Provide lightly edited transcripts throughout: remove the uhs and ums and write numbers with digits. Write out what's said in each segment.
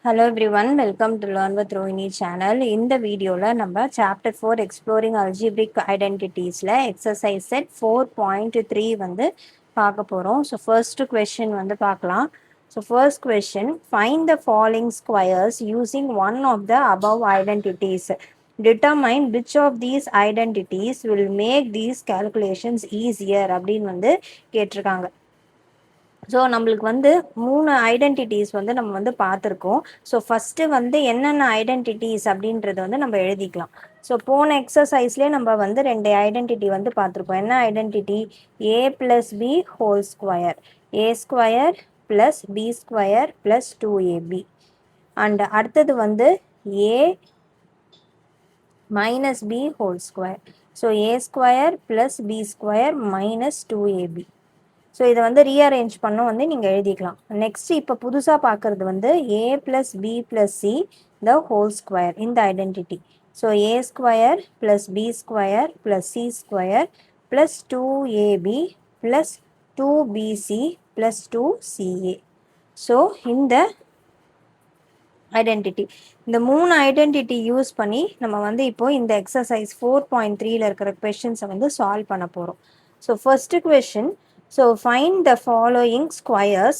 Hello everyone, welcome to Learn with Rohini channel. இந்த வீடியோல நம்ம chapter 4 exploring algebraic identitiesல exercise set 4.3 வந்து பார்க்க போறோம். So first question வந்து பார்க்கலாம். So first question, find the following squares using one of the above identities. Determine which of these identities will make these calculations easier அப்படின்னு வந்து கேட்டிருக்காங்க. So நம்மளுக்கு வந்து 3 ஐடென்டிட்டிஸ் வந்து நம்ம வந்து பார்த்துருக்கோம். ஸோ ஃபஸ்ட்டு வந்து என்னென்ன ஐடென்டிட்டிஸ் அப்படின்றத வந்து நம்ம எழுதிக்கலாம். ஸோ போன எக்ஸசைஸ்லேயே நம்ம வந்து 2 ஐடென்டிட்டி வந்து பார்த்துருக்கோம். என்ன identity? A plus B whole square, A square plus B square plus 2ab. And அடுத்தது வந்து A minus B whole square. So A square plus B square minus 2ab. So இதை வந்து ரீஅரேஞ்ச் பண்ண வந்து நீங்கள் எழுதிக்கலாம். நெக்ஸ்ட் இப்போ புதுசாக பார்க்குறது வந்து A plus B plus C the whole square, இந்த identity. So A square plus B square plus C square plus 2ab plus 2bc plus 2ca. So இந்த ஐடென்டிட்டி, இந்த 3 ஐடென்டிட்டி யூஸ் பண்ணி நம்ம வந்து இப்போ இந்த எக்ஸசைஸ் 4.3ல இருக்கிற கொஷின்ஸை வந்து சால்வ் பண்ண போகிறோம். So first question, so find the following squares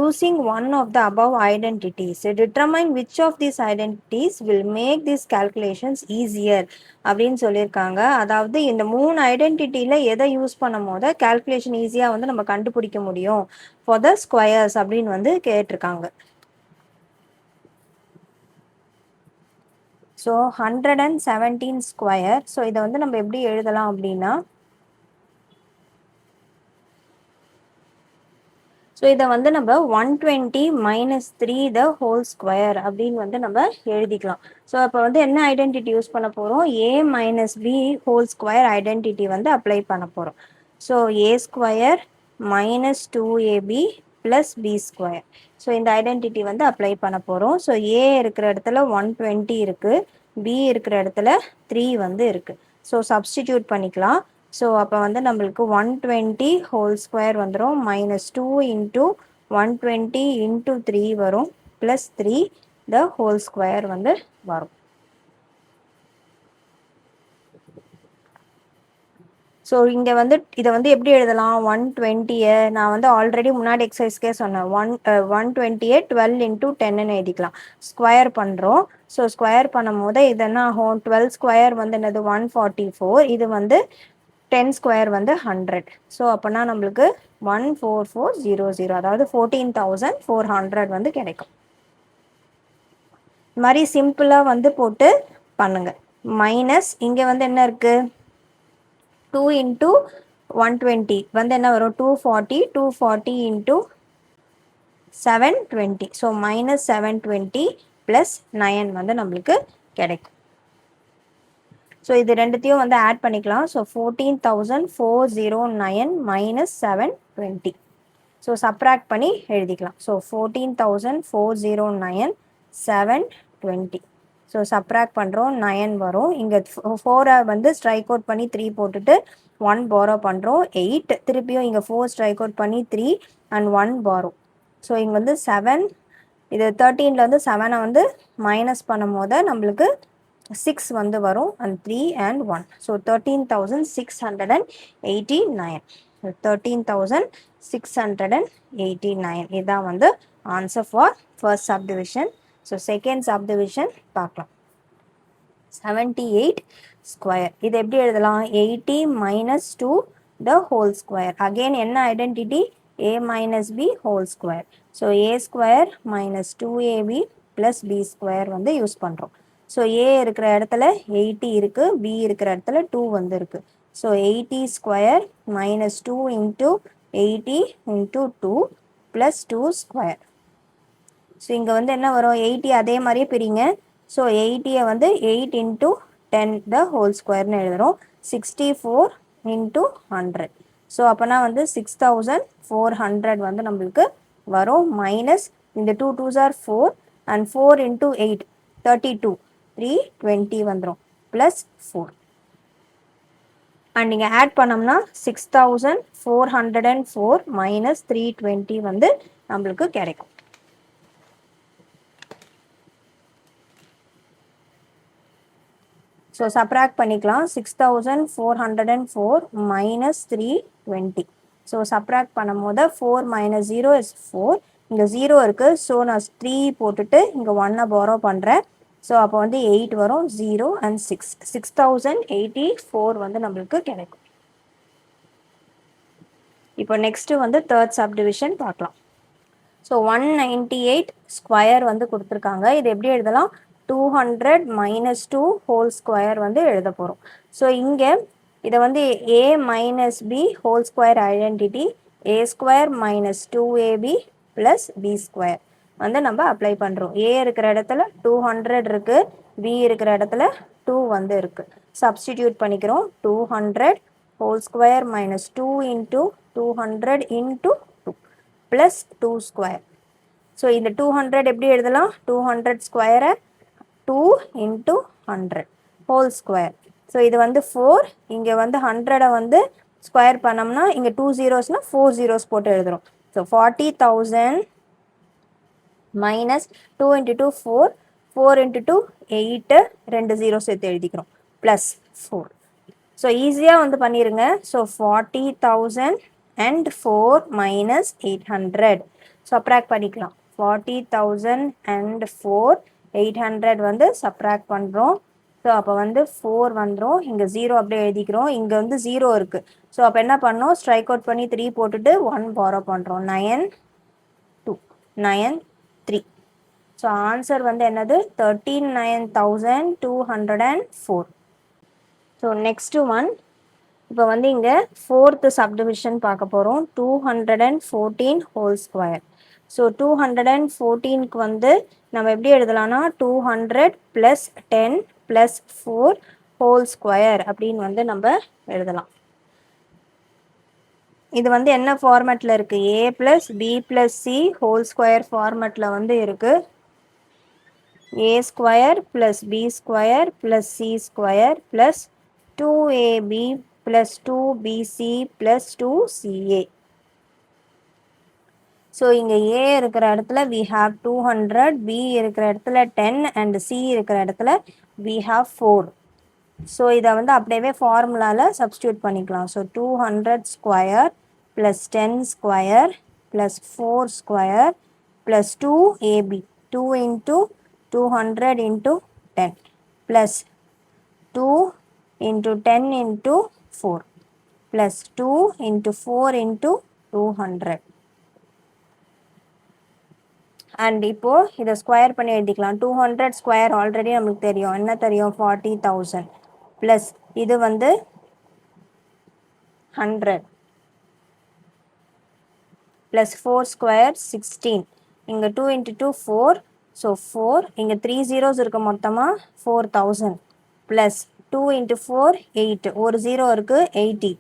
using one of the above identities. Determine which of these identities will make these calculations easier அப்படின்னு சொல்லியிருக்காங்க. அதாவது இந்த 3 ஐடென்டிட்டியில் எதை யூஸ் பண்ணும் போது கால்குலேஷன் ஈஸியாக வந்து நம்ம கண்டுபிடிக்க முடியும் for the squares அப்படின்னு வந்து கேட்டிருக்காங்க. So 117 square. ஸோ இதை வந்து நம்ம எப்படி எழுதலாம் அப்படின்னா, ஸோ இதை வந்து நம்ம 120 மைனஸ் 3 த ஹோல் ஸ்கொயர் அப்படின்னு வந்து நம்ம எழுதிக்கலாம். ஸோ அப்போ வந்து என்ன ஐடென்டிட்டி யூஸ் பண்ண போகிறோம்? A minus B whole square identity வந்து அப்ளை பண்ண போகிறோம். So A square minus 2ab plus B square. So இந்த ஐடென்டிட்டி வந்து அப்ளை பண்ண போகிறோம். ஸோ ஏ இருக்கிற இடத்துல 120 இருக்குது, பி இருக்கிற இடத்துல 3 வந்து இருக்குது. ஸோ சப்ஸ்டிடியூட் பண்ணிக்கலாம். ஸோ அப்போ வந்து நம்மளுக்கு 120 ஹோல் ஸ்கொயர் வந்துடும், மைனஸ் 2 இன்ட்டு 120 இன்ட்டு 3 வரும், ப்ளஸ் 3 த ஹோல் ஸ்கொயர் வந்து வரும். ஸோ இங்கே வந்து இதை வந்து எப்படி எழுதலாம்? 120-ஐ நான் வந்து ஆல்ரெடி முன்னாடி எக்ஸசைஸ்க்கே சொன்னேன், 120-ஐ 12 இன்ட்டு 10ன்னு எழுதிக்கலாம். ஸ்கொயர் பண்ணுறோம். ஸோ ஸ்கொயர் பண்ணும் போது இது என்ன ஆகும்? 12 ஸ்கொயர் வந்து என்னது? 144. இது வந்து 10 ஸ்கொயர் வந்து 100. ஸோ அப்போனா நம்மளுக்கு 14400, அதாவது 14,400 வந்து கிடைக்கும். இது மாதிரி சிம்பிளாக வந்து போட்டு பண்ணுங்க. மைனஸ் இங்கே வந்து என்ன இருக்குது? 2 இன்ட்டு 120 வந்து என்ன வரும்? 240, 240 இன்ட்டு 720. ஸோ மைனஸ் 720 ப்ளஸ் 9 வந்து நம்மளுக்கு கிடைக்கும். ஸோ இது ரெண்டுத்தையும் வந்து ஆட் பண்ணிக்கலாம். So 14,409 minus 720. ஸோ சப்ராக்ட் பண்ணி எழுதிக்கலாம். ஸோ 14,409 720. ஸோ சப்ராக்ட் பண்ணுறோம், 9 வரும். இங்கே 4 வந்து ஸ்ட்ரைக் அவுட் பண்ணி 3 போட்டுட்டு 1 பாரோ பண்ணுறோம், 8. திருப்பியும் இங்கே 4 ஸ்ட்ரைக் அவுட் பண்ணி 3 அண்ட் 1 பாரோ. ஸோ இங்கே வந்து 7, இது 13லேருந்து 7 வந்து மைனஸ் பண்ணும் போது நம்மளுக்கு 6 வந்து வரும், அண்ட் 3 அண்ட் 1. ஸோ 13,689. 13,689 இதுதான் வந்து answer for first subdivision. So second subdivision பார்க்கலாம். 78 ஸ்கொயர், இது எப்படி எழுதலாம்? 80 minus 2 the whole square. Again என்ன identity? a minus B whole square. So A square minus 2ab plus B square வந்து யூஸ் பண்ணுறோம். So A இருக்கிற இடத்துல 80 இருக்குது, பி இருக்கிற இடத்துல 2 வந்து இருக்குது. So 80 square minus 2 into 80 into 2 plus 2 square. So இங்கே வந்து என்ன வரும்? 80 அதே மாதிரியே பிரிங்க. ஸோ 80-ஐ வந்து 8 இன்ட்டு 10 த ஹோல் ஸ்கொயர்னு எழுதுகிறோம். 64 இன்ட்டு 100. ஸோ அப்போனா வந்து 6,400 வந்து நம்மளுக்கு வரும். மைனஸ் இந்த 2 2s are 4 அண்ட் 4 இன்ட்டு 8 32, 320 வந்துடும், ப்ளஸ் 4. அண்ட் நீங்கள் ஆட் பண்ணோம்னா 6,404 மைனஸ் 320 வந்து நம்மளுக்கு கிடைக்கும். ஸோ சப்ராக்ட் பண்ணிக்கலாம். 6404 minus 320. ஸோ சப்ராக்ட் பண்ணும் போது 4 minus 0 is 4. இங்கே 0 இருக்குது. ஸோ நான் 3 போட்டுட்டு இங்கே 1 borrow பண்ணுறேன். ஸோ அப்போ வந்து 8 வரும். 0 and 6. 6084 வந்து நம்மளுக்கு கிடைக்கும். இப்போ நெக்ஸ்ட்டு வந்து தேர்ட் சப்டிவிஷன் பார்க்கலாம். ஸோ 198 ஸ்கொயர் வந்து கொடுத்துருக்காங்க. இது எப்படி எழுதலாம்? 200 minus 2 whole square வந்து எழுத போகிறோம். ஸோ இங்கே இதை வந்து a minus b whole square identity a square minus 2ab plus b square வந்து நம்ம அப்ளை பண்ணுறோம். a இருக்கிற இடத்துல 200 இருக்குது, b இருக்கிற இடத்துல 2 வந்து இருக்குது. சப்ஸ்டிடியூட் பண்ணிக்கிறோம். 200 whole square minus 2 into 200 into 2 plus 2 square. So இந்த 200 எப்படி எழுதலாம்? 200 ஸ்கொயரை 2 into 100 whole square. ஸோ இது வந்து 4. இங்கே வந்து 100 வந்து ஸ்கொயர் பண்ணோம்னா இங்கே 2 zeros-னா 4 zeros போட்டு எழுதுகிறோம். So 40,000 minus 2 into 2 4, 4 into 2 8, 2 zeros சேர்த்து எழுதிக்கிறோம் ப்ளஸ் 4. ஸோ ஈஸியாக வந்து பண்ணிடுங்க. So 40,000 and 4 minus 800. சப்ராக்ட் பண்ணிக்கலாம். 40,000 and 4 800 வந்து சப்ராக்ட் பண்ணுறோம். ஸோ அப்போ வந்து 4 வந்துடும். இங்கே 0 அப்படியே எழுதிக்கிறோம். இங்கே வந்து 0 இருக்குது. ஸோ அப்போ என்ன பண்ணோம்? ஸ்ட்ரைக் அவுட் பண்ணி 3 போட்டுட்டு 1 borrow பண்ணுறோம். 9 2 9 3. ஸோ ஆன்சர் வந்து என்னது? 39,204. So next one. இப்போ வந்து இங்கே ஃபோர்த்து சப்டிவிஷன் பார்க்க போகிறோம். 214 whole square. ஸோ 214க்கு வந்து நம்ம எப்படி எழுதலாம்னா 200 + 10 + 4 whole square அப்படின்னு வந்து நம்ம எழுதலாம். இது வந்து என்ன ஃபார்மேட்டில் இருக்குது? a + b + c whole square ஃபார்மேட்டில் வந்து இருக்குது. a square + b square + c square + 2ab + 2bc + 2ca. So இங்கே a இருக்கிற இடத்துல we have 200, b இருக்கிற இடத்துல 10 and c இருக்கிற இடத்துல we have 4. ஸோ இதை வந்து அப்படியே ஃபார்முலாவில் சப்ஸ்டியூட் பண்ணிக்கலாம். So 200 square + 10 square + 4 square + 2ab 2 into 200 into 10 + 2 into 10 into 4 plus 2 into 4 into 200. And இப்போது இதை ஸ்கொயர் பண்ணி எழுதிக்கலாம். 200 ஸ்கொயர் ஆல்ரெடி நம்மளுக்கு தெரியும். என்ன தெரியும்? 40,000 ப்ளஸ் இது வந்து 100 ப்ளஸ் 4 ஸ்கொயர் 16. இங்கே 2 into 2 4. ஸோ 4. இங்கே 3 zeros இருக்கு. மொத்தமாக 4,000 ப்ளஸ் 2 into 4 8. ஒரு 0 இருக்குது. 80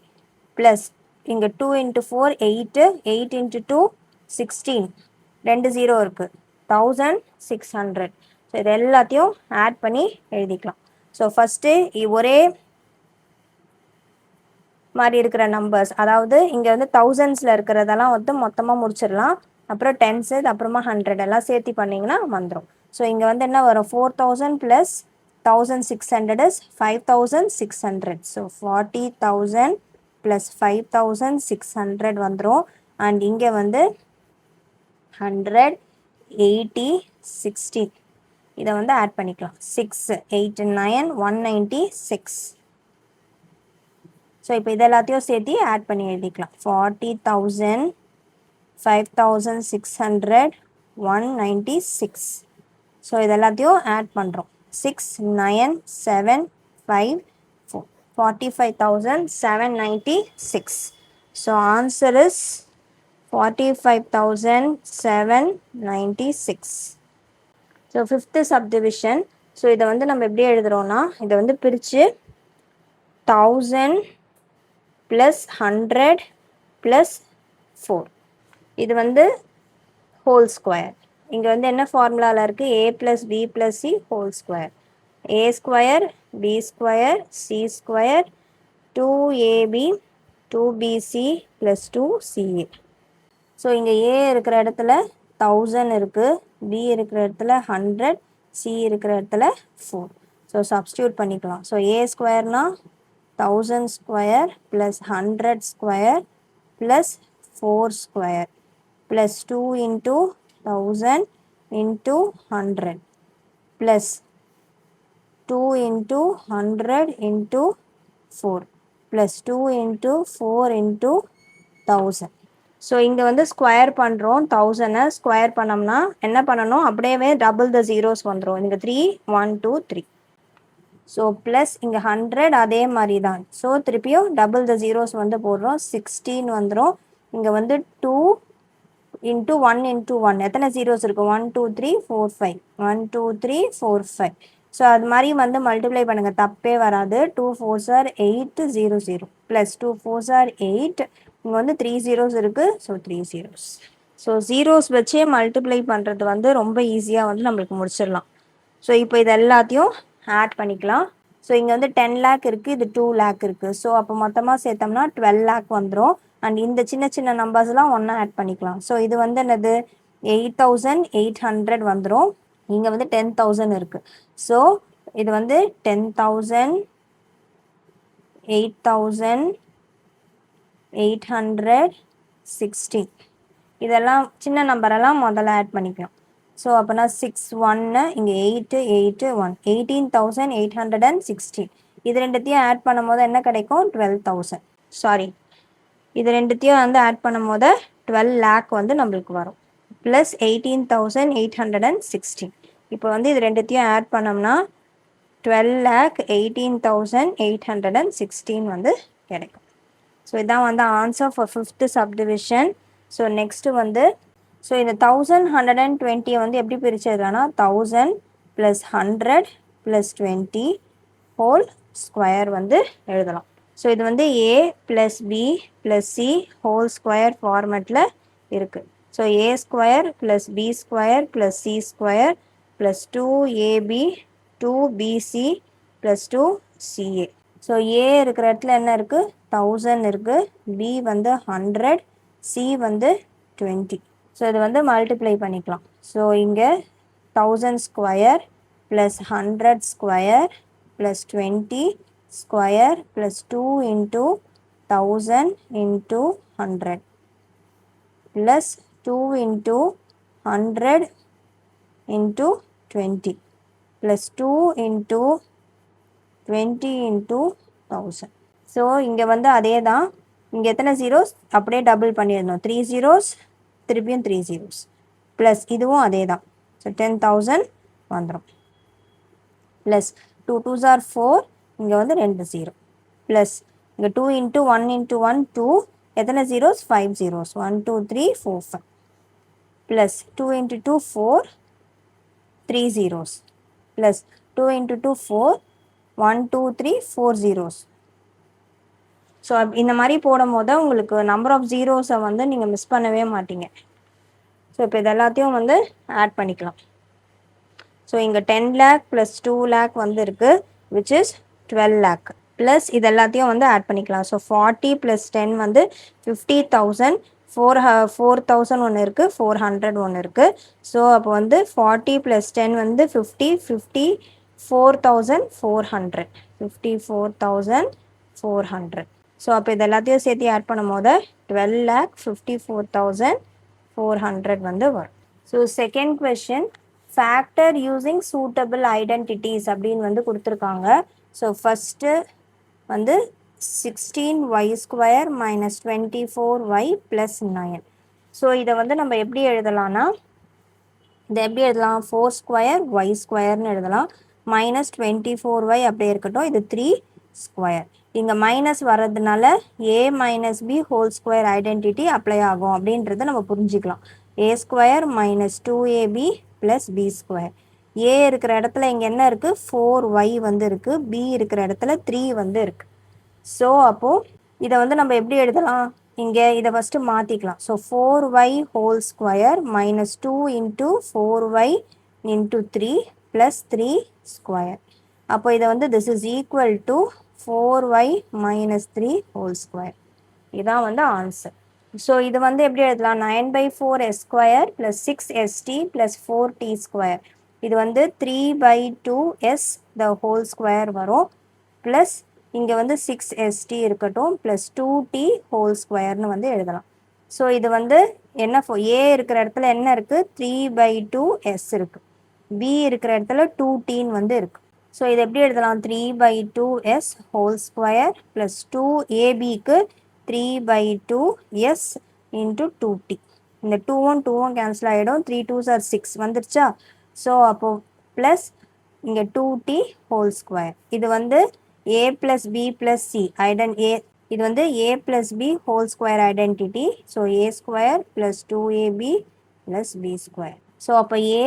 ப்ளஸ் இங்கே 2 into 4 8, 8 into 2 16, 2 0 இருக்குது. 1600. ஸோ இது எல்லாத்தையும் ஆட் பண்ணி எழுதிக்கலாம். ஸோ ஃபஸ்ட்டு ஒரே மாதிரி இருக்கிற நம்பர்ஸ், அதாவது இங்கே வந்து தௌசண்ட்ஸில் இருக்கிறதெல்லாம் வந்து மொத்தமாக முடிச்சிடலாம். அப்புறம் டென்ஸு, அப்புறமா 100 எல்லாம் சேர்த்து பண்ணிங்கன்னா வந்துடும். ஸோ இங்கே வந்து என்ன வரும்? 4000 + 1600 is 5600. ஸோ 40,000 + 5600 வந்துடும். அண்ட் இங்கே வந்து 100 80 60 இதை வந்து ஆட் பண்ணிக்கலாம். 6 8 9 196. ஸோ இப்போ இது எல்லாத்தையும் சேர்த்து ஆட் பண்ணி எழுதிக்கலாம். 40,000 5600 196. ஸோ இது எல்லாத்தையும் ஆட் பண்ணுறோம். 6 9 7 5 4 45,796. So answer is 45,796. So fifth subdivision. So இதை வந்து நம்ம எப்படி எழுதுகிறோன்னா, இதை வந்து பிரித்து 1000 + 100 + 4 இது வந்து ஹோல் ஸ்கொயர். இங்கே வந்து என்ன ஃபார்முலாவில் இருக்குது? a + b + c whole square. a square b square c square 2ab 2bc + 2ca. So இங்கே a இருக்கிற இடத்துல 1000 இருக்குது, b இருக்கிற இடத்துல 100, c இருக்கிற இடத்துல 4. ஸோ ஸோ சப்ஸ்டியூட் பண்ணிக்கலாம். ஸோ ஏ ஸ்கொயர்னா 1000 square plus 100 square plus 4 square plus 2 into 1000 into 100 plus 2 into 100 into 4 plus 2 into 4 into 1000. So இங்கே வந்து ஸ்கொயர் பண்ணுறோம். 1000 ஸ்கொயர் பண்ணோம்னா என்ன பண்ணணும், அப்படியே டபுள் த ஜீரோஸ் வந்துடும். இங்கே 3 1 2 3. ஸோ ப்ளஸ் இங்கே 100 அதே மாதிரி தான். ஸோ திருப்பியும் டபுள் த ஜீரோஸ் வந்து போடுறோம். 16 வந்துடும். இங்கே வந்து 2 இன்ட்டு 1 இன்ட்டு 1 எத்தனை ஜீரோஸ் இருக்குது, 1 2 3 4 5 1 2 3 4 5. ஸோ அது மாதிரி வந்து மல்டிப்ளை பண்ணுங்கள், தப்பே வராது. 2 4s are 8 0 0 plus 2 4s are 8. இங்கே வந்து 3 ஜீரோஸ் இருக்குது. So 3 zeros. ஸோ ஜீரோஸ் வச்சே மல்டிப்ளை பண்ணுறது வந்து ரொம்ப ஈஸியாக வந்து நம்மளுக்கு முடிச்சிடலாம். ஸோ இப்போ இது எல்லாத்தையும் ஆட் பண்ணிக்கலாம். ஸோ இங்கே வந்து 10 lakh இருக்குது, இது 2 lakh இருக்குது. ஸோ அப்போ மொத்தமாக சேர்த்தோம்னா 12 lakh வந்துடும். அண்ட் இந்த சின்ன சின்ன நம்பர்ஸ்லாம் ஒன்றா ஆட் பண்ணிக்கலாம். ஸோ இது வந்து என்னது 8800 வந்துடும். இங்கே வந்து 10,000 இருக்குது. ஸோ இது வந்து 10,000 8816 இதெல்லாம் சின்ன நம்பரெல்லாம் முதல்ல ஆட் பண்ணிக்கலாம். ஸோ அப்போனா 6 1 இங்கே 8 8 1 18,816. இது ரெண்டுத்தையும் ஆட் பண்ணும் போது என்ன கிடைக்கும், 12,000. சாரி, இது ரெண்டுத்தையும் வந்து ஆட் பண்ணும் போது 12 lakh வந்து நம்மளுக்கு வரும். ப்ளஸ் 18,816. இப்போ வந்து இது ரெண்டுத்தையும் ஆட் பண்ணோம்னா 12,18,816 வந்து கிடைக்கும். ஸோ இதான் வந்து answer for 5th subdivision. So next வந்து ஸோ இந்த 1120 வந்து எப்படி பிரிச்சதுனா 1000 ப்ளஸ் 100 ப்ளஸ் 20 ஹோல் ஸ்கொயர் வந்து எழுதலாம். ஸோ இது வந்து a plus b plus c whole square ஃபார்மெட்டில் இருக்குது. So a square plus b square plus c square plus 2ab 2bc plus 2ca. So a இருக்கிற இடத்துல என்ன இருக்குது, 1000 இருக்குது, b வந்து 100, c வந்து 20. ஸோ இது வந்து மல்டிப்ளை பண்ணிக்கலாம். ஸோ இங்கே 1000 square plus 100 square plus 20 square plus 2 into 1000 into 100 plus 2 into 100 into 20 plus 2 into 20 into 1000. So இங்கே வந்து அதே தான். இங்கே எத்தனை ஜீரோஸ் அப்படியே டபுள் பண்ணிடணும். 3 ஜீரோஸ் திருப்பியும் 3 ஜீரோஸ் ப்ளஸ் இதுவும் அதே தான். ஸோ 10,000 வந்துடும். ப்ளஸ் 2 2s are 4 இங்கே வந்து 2 ஜீரோ ப்ளஸ் இங்கே 2 இன்ட்டு 1 இன்ட்டு 1 2 எத்தனை zeros 5 zeros 1 2 3 4 5 plus 2 into 2 4 3 zeros plus 2 into 2 4 1 2 3 4 zeros. So இந்த மாதிரி போடும் போது உங்களுக்கு நம்பர் ஆஃப் ஜீரோஸை வந்து நீங்கள் மிஸ் பண்ணவே மாட்டீங்க. ஸோ இப்போ இது எல்லாத்தையும் வந்து ஆட் பண்ணிக்கலாம். ஸோ இங்கே 10 lakh ப்ளஸ் 2 lakh வந்து இருக்குது, விச் இஸ் 12 lakh. ப்ளஸ் இது எல்லாத்தையும் வந்து ஆட் பண்ணிக்கலாம். ஸோ 40 ப்ளஸ் 10 வந்து 50,000, 4,000 ஒன்று இருக்குது, 400 ஒன்று இருக்குது. ஸோ அப்போ வந்து 40 ப்ளஸ் 10 வந்து 50 54,400 54,400. ஸோ அப்போ இது எல்லாத்தையும் சேர்த்து ஆட் பண்ணும் போது 12,54,400 வந்து வரும். So second question, factor using suitable identities அப்படின்னு வந்து கொடுத்துருக்காங்க. ஸோ ஃபஸ்ட்டு வந்து 16y square minus 24y plus 9. So இதை வந்து நம்ம எப்படி எழுதலாம்னா, இதை எப்படி எழுதலாம், 4 ஸ்கொயர் y ஸ்கொயர்னு எழுதலாம். மைனஸ் 24y அப்படியே இருக்கட்டும், இது 3 ஸ்கொயர். இங்கே மைனஸ் வர்றதுனால a minus b whole square identity apply ஆகும் அப்படின்றத நம்ம புரிஞ்சிக்கலாம். a square minus 2ab plus b square. a இருக்கிற இடத்துல இங்கே என்ன இருக்குது, 4y வந்து இருக்குது, b இருக்கிற இடத்துல 3 வந்து இருக்குது. ஸோ அப்போது இதை வந்து நம்ம எப்படி எழுதலாம், இங்கே இதை ஃபஸ்ட்டு மாற்றிக்கலாம். So 4y whole square minus 2 into 4y into 3 plus 3 square. அப்போ இதை வந்து this is equal to 4y minus 3 whole square. இதான் வந்து ஆன்சர். ஸோ இது வந்து எப்படி எழுதலாம், 9/4 s square plus 6st plus 4t square. இது வந்து 3/2s the whole square வரும் ப்ளஸ் இங்கே வந்து 6st இருக்கட்டும் ப்ளஸ் 2t whole squareனு வந்து எழுதலாம். ஸோ இது வந்து என்ன a இருக்கிற இடத்துல என்ன இருக்குது 3/2s இருக்குது, b இருக்கிற இடத்துல 2tன்னு வந்து இருக்குது. ஸோ இது எப்படி எழுதலாம் 3/2s whole square ப்ளஸ் 2abக்கு 3/2s into 2t. இந்த 2ம் 2ம் கேன்சல் ஆகிடும், 3 2s are 6 வந்துருச்சா. ஸோ அப்போது ப்ளஸ் இங்கே 2t whole square. இது வந்து a plus b plus c இது வந்து a plus b whole square identity. So a square plus 2ab plus b square. So அப்போ a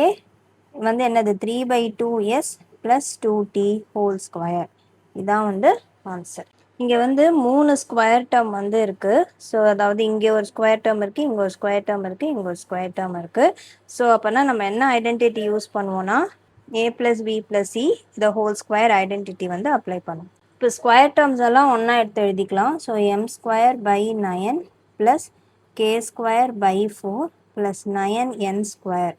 வந்து என்னது 3/2s plus 2t whole square. இதான் வந்து ஆன்சர். இங்கே வந்து 3 ஸ்கொயர் டேர்ம் வந்து இருக்குது. ஸோ அதாவது இங்கே ஒரு ஸ்கொயர் டேர்ம் இருக்குது, இங்கே ஒரு ஸ்கொயர் டேர்ம் இருக்குது, இங்கே ஒரு ஸ்கொயர் டேர்ம் இருக்குது. ஸோ அப்போனா நம்ம என்ன ஐடென்டிட்டி யூஸ் பண்ணுவோன்னா a plus b plus c the whole square identity வந்து அப்ளை பண்ணுவோம். இப்போ ஸ்கொயர் டேர்ம்ஸ் எல்லாம் ஒன்றா எடுத்து எழுதிக்கலாம். So m²/9 plus k²/4 plus 9n².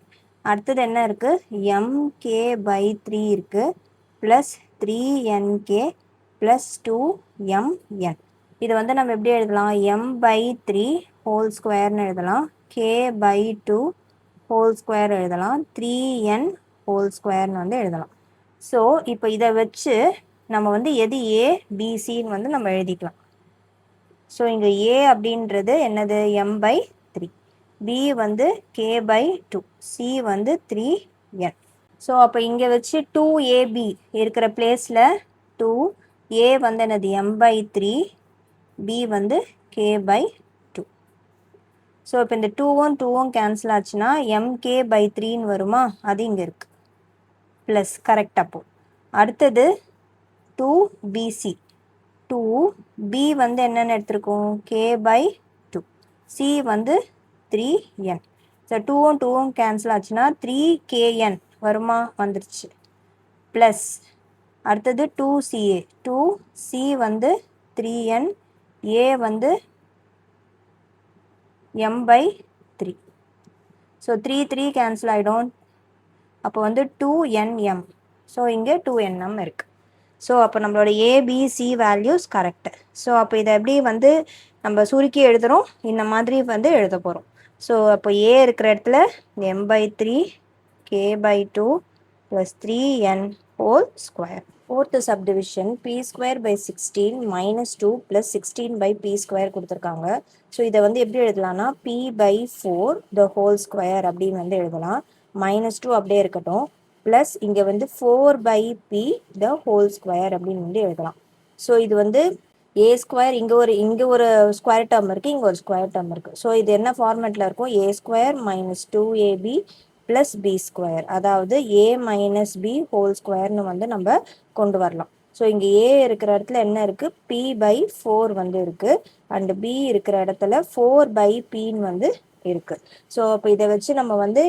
அடுத்தது என்ன இருக்குது mk/3 இருக்குது ப்ளஸ் 3nk ப்ளஸ் 2mn. இது வந்து நம்ம எப்படி எழுதலாம் m/3 ஹோல் ஸ்கொயர்னு எழுதலாம், k/2 ஹோல் ஸ்கொயர் எழுதலாம், 3n ஹோல் ஸ்கொயர்னு வந்து எழுதலாம். ஸோ இப்போ இதை வச்சு நம்ம வந்து எது a bcன்னு வந்து நம்ம எழுதிக்கலாம். ஸோ இங்கே a அப்படின்றது என்னது m/3, b வந்து k/2, c வந்து 3n. ஸோ அப்போ இங்கே வச்சு 2ab இருக்கிற பிளேஸில் 2, a வந்து என்னது m/3, b வந்து k/2. ஸோ இப்போ இந்த 2ம் 2ம் கேன்சல் ஆச்சுன்னா mk/3ன்னு வருமா, அது இங்கே இருக்குது ப்ளஸ் கரெக்ட். அப்போ அடுத்தது 2bc, 2b வந்து என்னென்னு எடுத்துருக்கோம் k/2, c வந்து 3n. ஸோ 2ம் 2ம் கேன்சல் ஆச்சுன்னா 3kn வருமா, வந்துருச்சு ப்ளஸ் அடுத்தது 2ca, 2c வந்து 3n, a வந்து m/3. ஸோ 3 3 கேன்சல் ஆகிடும், அப்போ வந்து 2nm. ஸோ இங்கே 2nm இருக்குது. ஸோ அப்போ நம்மளோட ஏபிசி வேல்யூஸ் கரெக்டு. ஸோ அப்போ இதை எப்படி வந்து நம்ம சுருக்கி எழுதுகிறோம், இந்த மாதிரி வந்து எழுத போகிறோம். ஸோ அப்போ a இருக்கிற இடத்துல m/3 k/2 plus 3n whole square. Fourth subdivision p²/16 minus 2 plus 16/p² கொடுத்துருக்காங்க. ஸோ இதை வந்து எப்படி எழுதலாம்னா p/4 the whole square அப்படின்னு வந்து எழுதலாம். -2 அப்படியே இருக்கட்டும், ப்ளஸ் இங்கே வந்து 4/p the whole square அப்படின்னு வந்து எழுதலாம். ஸோ இது வந்து a² இங்கே ஒரு ஸ்கொயர் டேர்ம் இருக்குது, இங்கே ஒரு ஸ்கொயர் டேர்ம் இருக்குது. ஸோ இது என்ன ஃபார்மேட்டில் இருக்கும் a² - 2ab ப்ளஸ் b², அதாவது a - b ஹோல் ஸ்கொயர்னு வந்து நம்ம கொண்டு வரலாம். ஸோ இங்கே a இருக்கிற இடத்துல என்ன இருக்குது p/4 வந்து இருக்குது, அண்டு b இருக்கிற இடத்துல 4/pன்னு வந்து இருக்குது. ஸோ அப்போ இதை வச்சு நம்ம வந்து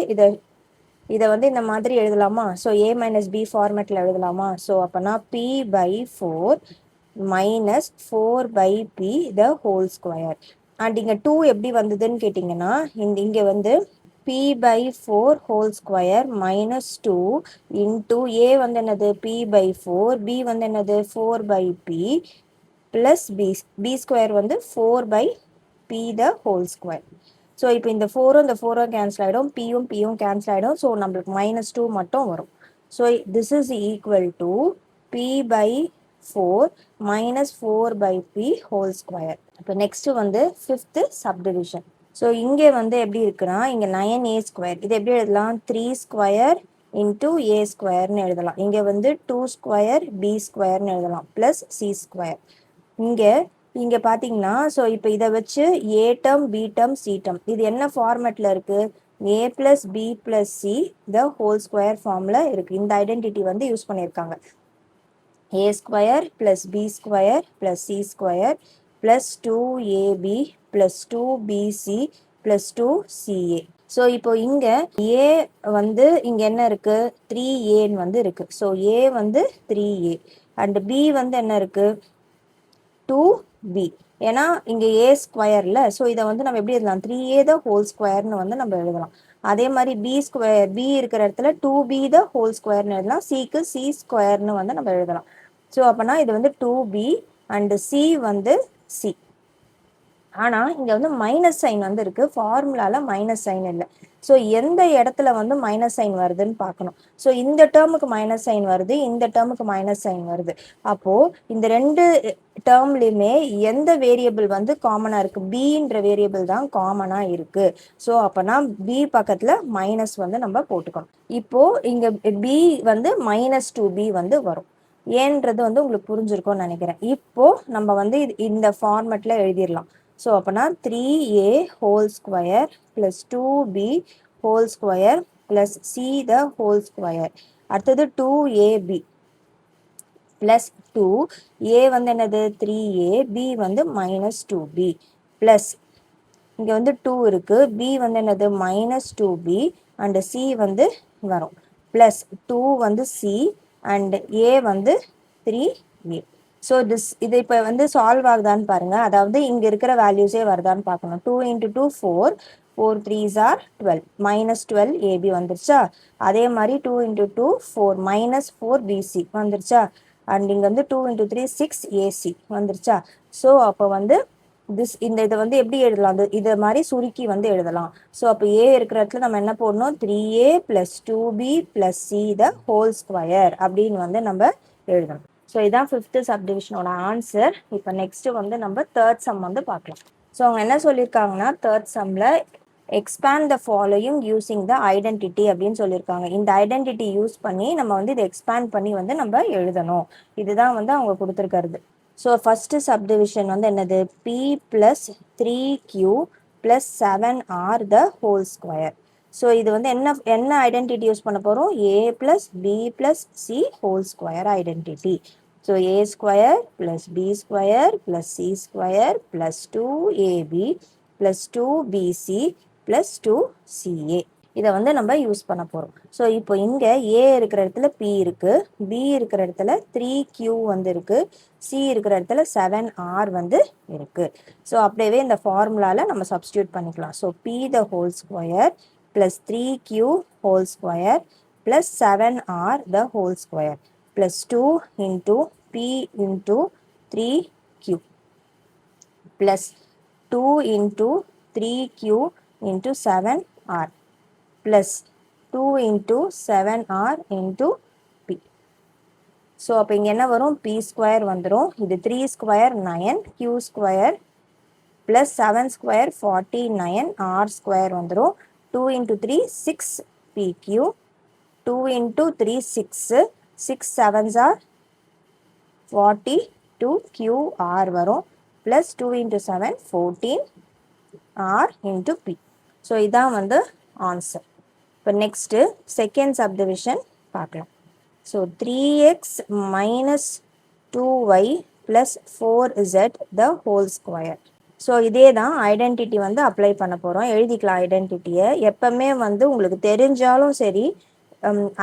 இதை வந்து இந்த மாதிரி எழுதலாமா. ஸோ a - b ஃபார்மேட்டில் எழுதலாமா. ஸோ அப்போனா p/4 minus 4/p the whole square. And இங்கே 2 எப்படி வந்ததுன்னு கேட்டிங்கன்னா இங்கே வந்து p/4 whole square minus 2 into a வந்து என்னது p/4, b வந்து என்னது 4/p plus b square வந்து 4/p the whole square. So இப்போ இந்த 4ம் இந்த 4ம் கேன்சல் ஆகிடும், pயும் கேன்சல் ஆகிடும். ஸோ நம்மளுக்கு -2 மட்டும் வரும். So this is equal to p/4 minus 4/p whole square. இப்போ நெக்ஸ்ட்டு வந்து 5th subdivision. ஸோ இங்கே வந்து எப்படி இருக்குன்னா இங்கே 9a², இது எப்படி எழுதலாம் 3² into a²ன்னு எழுதலாம். இங்கே வந்து 2² b²ன்னு எழுதலாம் ப்ளஸ் c². இங்கே பார்த்தீங்கன்னா ஸோ இப்போ இதை வச்சு a term b term c term இது என்ன ஃபார்மேட்டில் இருக்குது a + b + c the whole square ஃபார்மில் இருக்குது. இந்த ஐடென்டிட்டி வந்து யூஸ் பண்ணியிருக்காங்க. a² + b² + c² plus 2ab plus 2bc plus 2ca. So இப்போ இங்கே a வந்து இங்கே என்ன இருக்குது 3aன்னு வந்து இருக்குது. ஸோ a வந்து 3a அண்ட் b வந்து என்ன இருக்குது 2b. ஏன்னா இங்கே a ஸ்கொயரில், ஸோ இதை வந்து நம்ம எப்படி எழுதலாம் 3a the whole squareன்னு வந்து நம்ம எழுதலாம். அதே மாதிரி பி ஸ்கொயர் பி இருக்கிற இடத்துல 2b த ஹோல் ஸ்கொயர்னு எழுதலாம். சிக்கு சி ஸ்கொயர்னு வந்து நம்ம எழுதலாம். ஸோ அப்போனா இது வந்து 2b அண்டு சி வந்து சி. ஆனால் இங்கே வந்து மைனஸ் சைன் வந்து இருக்குது, ஃபார்முலாவில் மைனஸ் சைன் இல்லை. ஸோ எந்த இடத்துல வந்து மைனஸ் சைன் வருதுன்னு பார்க்கணும். ஸோ இந்த டேர்முக்கு மைனஸ் சைன் வருது, இந்த டேர்முக்கு மைனஸ் சைன் வருது. அப்போது இந்த ரெண்டு டேர்ம்லையுமே எந்த வேரியபிள் வந்து காமனாக இருக்குது? பின்ற வேரியபிள் தான் காமனாக இருக்குது. ஸோ அப்போனா பி பக்கத்தில் மைனஸ் வந்து நம்ம போட்டுக்கணும். இப்போது இங்கே பி வந்து -2b வந்து வரும். ஏன்றது வந்து உங்களுக்கு புரிஞ்சிருக்கும்னு நினைக்கிறேன். இப்போது நம்ம வந்து இந்த ஃபார்மெட்டில் எழுதிடலாம். ஸோ அப்போனா 3a whole square plus 2b whole square plus C the whole square. அடுத்தது 2ab ப்ளஸ் 2, a வந்து என்னது 3a, b வந்து -2b ப்ளஸ் இங்கே வந்து 2 இருக்குது, b வந்து என்னது -2b அண்டு c வந்து வரும் ப்ளஸ் 2 வந்து c அண்ட் a வந்து 3a. ஸோ இது இப்போ வந்து சால்வ் ஆகுதான்னு பாருங்கள். அதாவது இங்கே இருக்கிற வேல்யூஸே வருதான்னு பார்க்கணும். 2 × 2 4, 4 3s are 12, -12 ab வந்துருச்சா. அதே மாதிரி 2 × 2 4, -4bc வந்துருச்சா. அண்ட் இங்கே வந்து 2 × 3 6ac வந்துருச்சா. ஸோ அப்போ வந்து இதை வந்து எப்படி எழுதலாம்? இதை மாதிரி சுருக்கி வந்து எழுதலாம். ஸோ அப்போ ஏ இருக்கிற இடத்துல நம்ம என்ன போடணும்? 3a + 2b + c த ஹோல் ஸ்கொயர் அப்படின்னு வந்து நம்ம எழுதணும். ஸோ இதான் 5th சப்டிவிஷனோட ஆன்சர். இப்போ நெக்ஸ்ட்டு வந்து நம்ம 3rd சம் வந்து பார்க்கலாம். ஸோ அவங்க என்ன சொல்லியிருக்காங்கன்னா 3rd சம்மில் expand the following using the identity அப்படின்னு சொல்லியிருக்காங்க. இந்த ஐடென்டிட்டி யூஸ் பண்ணி நம்ம வந்து இதை எக்ஸ்பேண்ட் பண்ணி வந்து நம்ம எழுதணும். இதுதான் வந்து அவங்க கொடுத்துருக்கிறது. ஸோ ஃபஸ்ட்டு சப்டிவிஷன் வந்து என்னது? p + 3q + 7r த ஹோல் ஸ்கொயர். ஸோ இது வந்து என்ன ஐடென்டிட்டி யூஸ் பண்ண போகிறோம்? a + b + c whole square identity. So a square + b square + c square + 2ab + 2bc + 2ca இதை வந்து நம்ம யூஸ் பண்ண போகிறோம். ஸோ இப்போ இங்கே a இருக்கிற இடத்துல p இருக்குது, b இருக்கிற இடத்துல 3q வந்து இருக்குது, c இருக்கிற இடத்துல 7r வந்து இருக்குது. ஸோ அப்படியே இந்த ஃபார்முலாவில் நம்ம சப்ஸ்டியூட் பண்ணிக்கலாம். ஸோ p த whole square plus 3q whole square plus 7r த whole square plus 2 × p × 3q plus 2 × 3q × 7r plus 2 × 7r × p. So அப்போ இங்கே என்ன வரும்? p ஸ்கொயர் வந்துடும். இது 3 square 9, q square plus 7 square 49, r square வந்துடும். 2 × 3 6 pq, 2 × 3 6, 6 7s are 42 qr வரும் plus 2 × 7 14 r × p. So இதான் வந்து ஆன்சர். இப்போ நெக்ஸ்ட்டு செகண்ட் சப்டிவிஷன் பார்க்கலாம். ஸோ 3x - 2y + 4z த ஹோல் ஸ்கொயர். ஸோ இதே தான் ஐடென்டிட்டி வந்து அப்ளை பண்ண போகிறோம். எழுதிக்கலாம் ஐடென்டிட்டியை. எப்போவுமே வந்து உங்களுக்கு தெரிஞ்சாலும் சரி,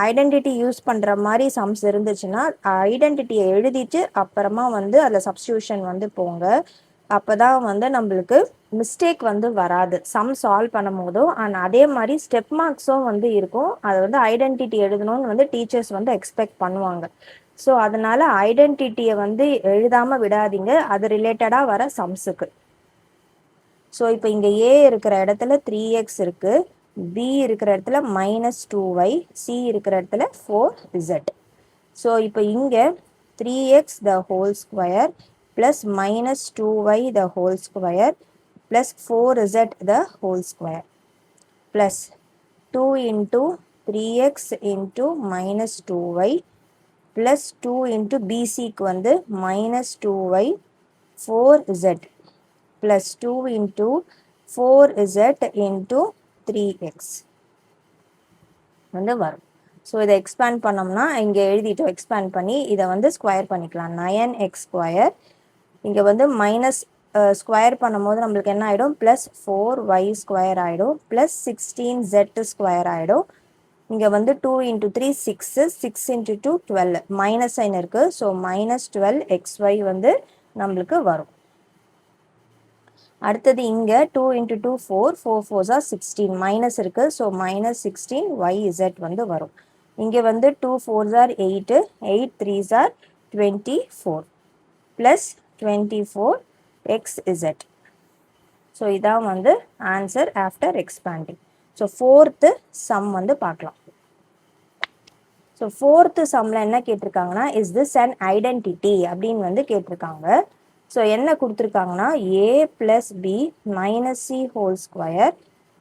ஐடென்டிட்டி யூஸ் பண்ணுற மாதிரி சம்ஸ் இருந்துச்சுன்னா ஐடென்டிட்டியை எழுதிட்டு அப்புறமா வந்து அதில் சப்ஸ்டியூஷன் வந்து போங்க. அப்போ தான் வந்து நம்மளுக்கு மிஸ்டேக் வந்து வராது சம் சால்வ் பண்ணும் போதும். அண்ட் அதே மாதிரி ஸ்டெப் மார்க்ஸும் வந்து இருக்கும். அதை வந்து ஐடென்டிட்டி எழுதணும்னு வந்து டீச்சர்ஸ் வந்து எக்ஸ்பெக்ட் பண்ணுவாங்க. ஸோ அதனால் ஐடென்டிட்டியை வந்து எழுதாமல் விடாதீங்க, அது ரிலேட்டடாக வர சம்ஸுக்கு. ஸோ இப்போ இங்கே a இருக்கிற இடத்துல 3x இருக்குது, b இருக்கிற இடத்துல -2y, c இருக்கிற இடத்துல 4z. ஸோ இப்போ இங்கே 3x த ஹோல் ஸ்கொயர் ப்ளஸ் -2y த ஹோல் ஸ்கொயர் ப்ளஸ் 4z த whole square plus 2 × 3x × -2y plus 2 × bcக்கு வந்து -2y 4z plus 2 × 4z × 3x வந்து வரும். ஸோ இதை எக்ஸ்பேண்ட் பண்ணோம்னா இங்கே எழுதிட்டோம், எக்ஸ்பேண்ட் பண்ணி இதை வந்து ஸ்கொயர் பண்ணிக்கலாம். 9x ஸ்கொயர் இங்கே வந்து மைனஸ் ஸ்கொயர் பண்ணும்போது நம்மளுக்கு என்ன ஆகிடும்? ப்ளஸ் 4y ஸ்கொயர் ஆகிடும் ப்ளஸ் 16z ஸ்கொயர் ஆகிடும். இங்கே வந்து 2 × 3 6, 6 × 2 12, மைனஸ் சைன் இருக்குது. ஸோ -12xy வந்து நம்மளுக்கு வரும். அடுத்தது இங்கே 2 into 2 4 4 4s are 16 மைனஸ் இருக்குது ஸோ மைனஸ் 16 yz வந்து வரும். இங்கே வந்து 2 4s are 8 8 3s are 24 plus 24 xz. So இதான் வந்து answer after expanding. So fourth sum வந்து பார்க்கலாம். ஸோ ஃபோர்த்து சம்மில் என்ன கேட்டிருக்காங்கன்னா இஸ் திஸ் அன் ஐடென்டிட்டி அப்படின்னு வந்து கேட்டிருக்காங்க. ஸோ என்ன கொடுத்துருக்காங்கன்னா A plus B minus C whole square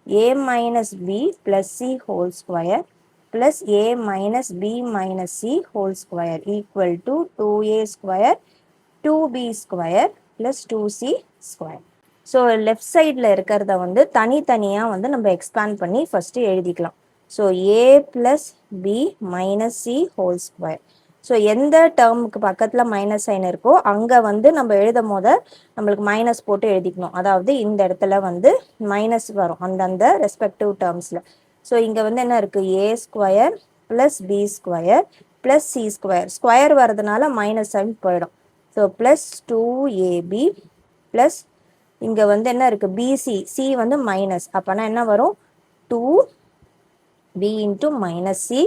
A minus B plus C whole square plus A minus B minus C whole square equal to 2a square 2b square plus 2c square. So left சைடில் இருக்கிறத வந்து தனித்தனியாக வந்து நம்ம expand பண்ணி first எழுதிக்கலாம். So A plus B minus C whole square. So எந்த டேர்முக்கு பக்கத்தில் மைனஸ் சைன் இருக்கோ அங்கே வந்து நம்ம எழுதும் போது நம்மளுக்கு மைனஸ் போட்டு எழுதிக்கணும். அதாவது இந்த இடத்துல வந்து மைனஸ் வரும் அந்தந்த ரெஸ்பெக்டிவ் டேர்ம்ஸில். ஸோ இங்கே வந்து என்ன இருக்குது A square plus B square plus C square. Square வர்றதுனால மைனஸ் சைன் போயிடும். ஸோ ப்ளஸ் 2ab ப்ளஸ் இங்கே வந்து என்ன இருக்குது பிசி சி வந்து மைனஸ் அப்போனா என்ன வரும் 2b into minus C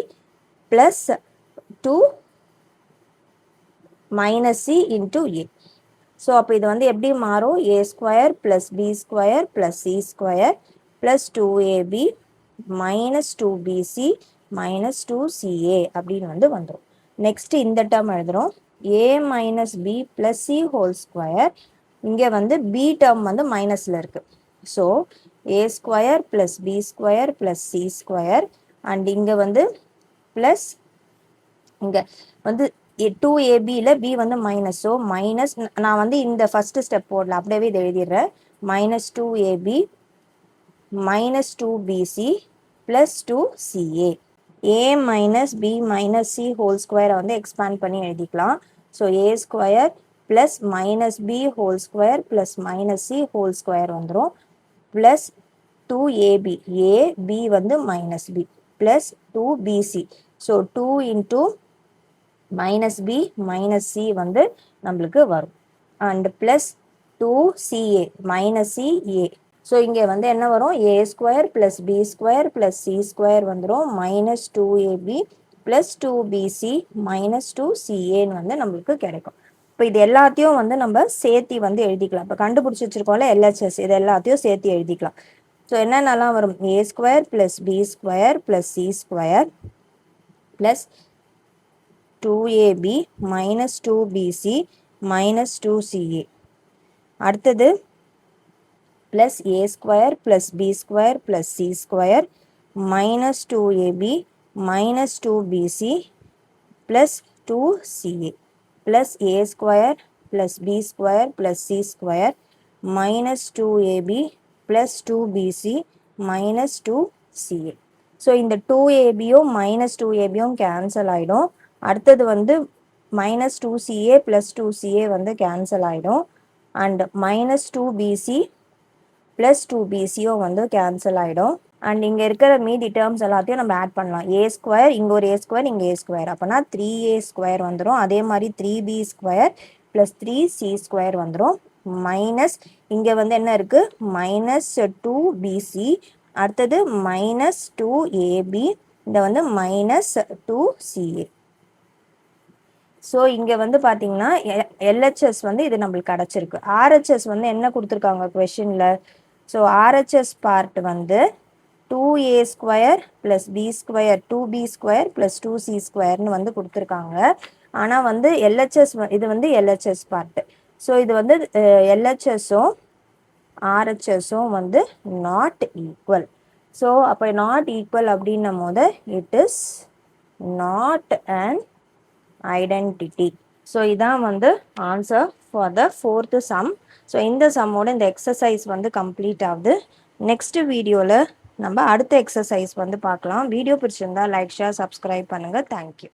plus 2 minus C into A. So அப்போ இது வந்து எப்படி மாறும் A square plus B square plus C square plus 2ab minus 2bc minus 2ca அப்படின்னு வந்து வந்துடும். நெக்ஸ்ட்டு இந்த டேர்ம் எழுதுகிறோம் A minus B plus C whole square. இங்கே வந்து பி டேர்ம் வந்து மைனஸில் இருக்குது. So A square plus B square plus C square and இங்கே வந்து ப்ளஸ் இங்கே வந்து 2abல b வந்து மைனஸ். ஸோ மைனஸ் நான் வந்து இந்த ஃபஸ்ட்டு ஸ்டெப் போடல அப்படியே இதை எழுதிடுறேன் minus 2ab minus 2bc plus 2ca. a minus b minus c whole ஸ்கொயரை வந்து எக்ஸ்பேண்ட் பண்ணி எழுதிக்கலாம். So A square plus minus B whole square plus minus C whole square வந்துடும் ப்ளஸ் 2ab ஏ பி வந்து minus B plus 2bc. So 2 into minus B minus C வந்து நம்மளுக்கு வரும் and plus 2ca minus C A. So இங்கே வந்து என்ன வரும் A square plus B square plus C square வந்துடும் minus 2ab plus 2bc minus 2caன்னு வந்து நம்மளுக்கு கிடைக்கும். இப்போ இது எல்லாத்தையும் வந்து நம்ம சேர்த்தி வந்து எழுதிக்கலாம். இப்போ கண்டுபிடிச்சி வச்சுருக்கோம்ல எல்ஹெச்எஸ் இது எல்லாத்தையும் சேர்த்து எழுதிக்கலாம். ஸோ என்னென்னலாம் வரும் A square plus B square plus C square plus 2ab minus 2bc minus 2ca. அடுத்தது plus A square plus B square plus C square minus 2ab minus 2bc plus 2ca plus A square plus B square plus C square minus 2ab plus 2bc minus 2ca. So இந்த 2abயும் minus 2abயும் cancel ஆகிடும். அடுத்தது வந்து minus 2ca plus 2ca வந்து cancel ஆகிடும் and minus 2bc plus 2bcயும் வந்து cancel ஆகிடும். And இங்கே இருக்கிற மீதி டேர்ம்ஸ் எல்லாத்தையும் நம்ம ஆட் பண்ணலாம். ஏ ஸ்கொயர் இங்கே ஒரு ஏ ஸ்கொயர் இங்கே ஏ ஸ்கொயர் அப்போனா 3a ஸ்கொயர் வந்துடும். அதே மாதிரி 3b square plus 3c square வந்துடும் மைனஸ் இங்கே வந்து என்ன இருக்குது மைனஸ் 2bc அடுத்தது மைனஸ் 2ab இந்த வந்து மைனஸ் 2ca. ஸோ இங்கே வந்து பார்த்தீங்கன்னா எல்ஹெச்எஸ் வந்து இது நம்மளுக்கு கிடச்சிருக்கு. ஆர்ஹெச்எஸ் வந்து என்ன கொடுத்துருக்காங்க கொஷினில். ஸோ ஆர்ஹெச்எஸ் பார்ட் வந்து 2a square plus B square 2b square plus 2c ஸ்கொயர்னு வந்து கொடுத்துருக்காங்க. ஆனால் வந்து எல்ஹெச்எஸ் இது வந்து எல்ஹெச்எஸ் பார்ட்டு. ஸோ இது வந்து எல்ஹெச்எஸும் ஆர்ஹெச்எஸும் வந்து நாட் ஈக்குவல். ஸோ அப்போ நாட் ஈக்குவல் அப்படின்னும் போது it is not and identity. So இதான் வந்து answer for the fourth some. So இந்த சம்மோட இந்த எக்ஸசைஸ் வந்து கம்ப்ளீட் ஆகுது. நெக்ஸ்ட் வீடியோவில் நம்ம அடுத்த எக்ஸசைஸ் வந்து பார்க்கலாம். வீடியோ பிடிச்சிருந்தா லைக் ஷேர் சப்ஸ்கிரைப் பண்ணுங்கள். தேங்க்யூ.